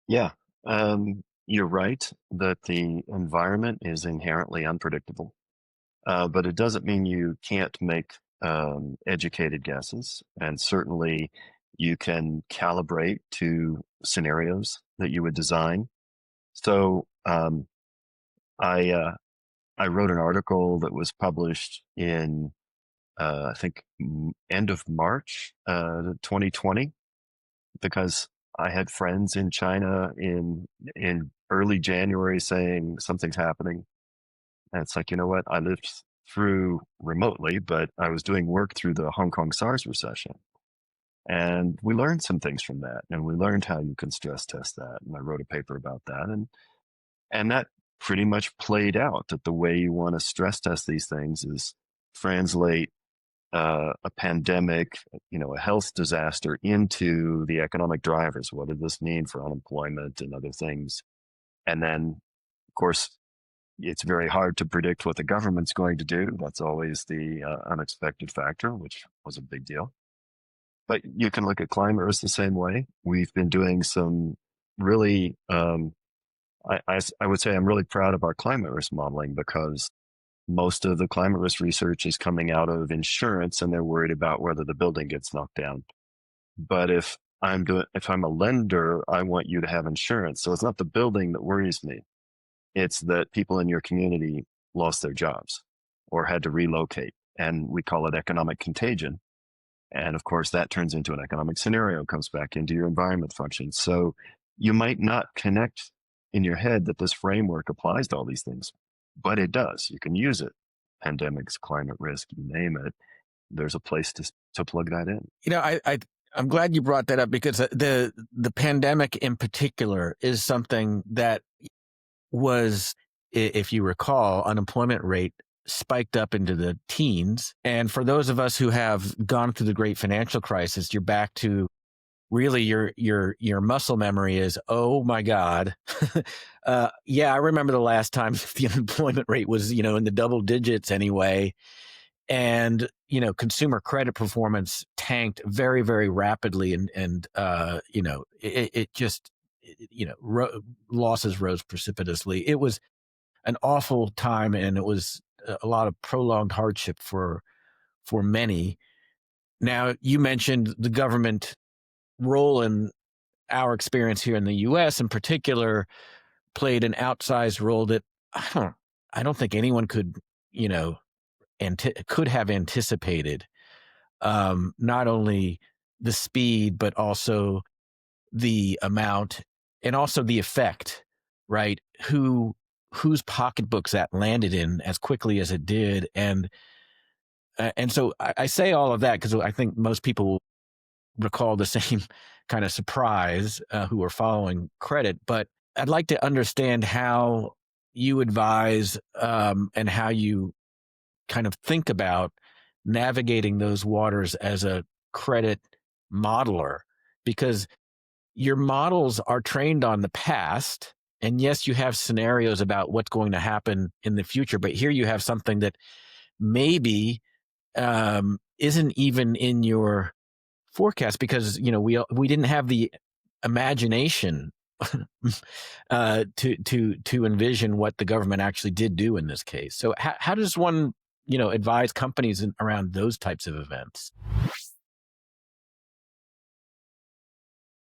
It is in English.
Yeah, you're right that the environment is inherently unpredictable, but it doesn't mean you can't make educated guesses. And certainly you can calibrate to scenarios that you would design. So I, uh, I wrote an article that was published in, I think, end of March 2020, because I had friends in China in early January saying something's happening. And it's like, you know what? I lived through remotely, but I was doing work through the Hong Kong SARS recession. And we learned some things from that. And we learned how you can stress test that. And I wrote a paper about that. And that pretty much played out, that the way you want to stress test these things is translate a pandemic, a health disaster into the economic drivers. What did this mean for unemployment and other things? And then, of course, it's very hard to predict what the government's going to do. That's always the unexpected factor, which was a big deal. But you can look at climate risk the same way. We've been doing some really, I would say I'm really proud of our climate risk modeling, because most of the climate risk research is coming out of insurance, and they're worried about whether the building gets knocked down. But if I'm a lender, I want you to have insurance. So it's not the building that worries me. It's that people in your community lost their jobs or had to relocate. And we call it economic contagion. And of course, that turns into an economic scenario, comes back into your environment function. So you might not connect in your head that this framework applies to all these things, but it does. You can use it. Pandemics, climate risk, you name it. There's a place to plug that in. I'm glad you brought that up, because the pandemic in particular is something that was, if you recall, unemployment rate spiked up into the teens. And for those of us who have gone through the great financial crisis, you're back to really your muscle memory is, oh my God. Yeah, I remember the last time the unemployment rate was, in the double digits anyway. And, consumer credit performance tanked very, very rapidly. And it just, losses rose precipitously. It was an awful time, and it was a lot of prolonged hardship for many. Now, you mentioned the government role in our experience here in the U.S. in particular played an outsized role that I don't think anyone could, could have anticipated. Not only the speed, but also the amount, and also the effect, right? Whose pocketbooks that landed in as quickly as it did. And so I say all of that because I think most people recall the same kind of surprise who are following credit. But I'd like to understand how you advise and how you kind of think about navigating those waters as a credit modeler, because your models are trained on the past. And yes, you have scenarios about what's going to happen in the future, but here you have something that maybe isn't even in your forecast, because we didn't have the imagination to envision what the government actually did do in this case. So how does one advise companies around those types of events?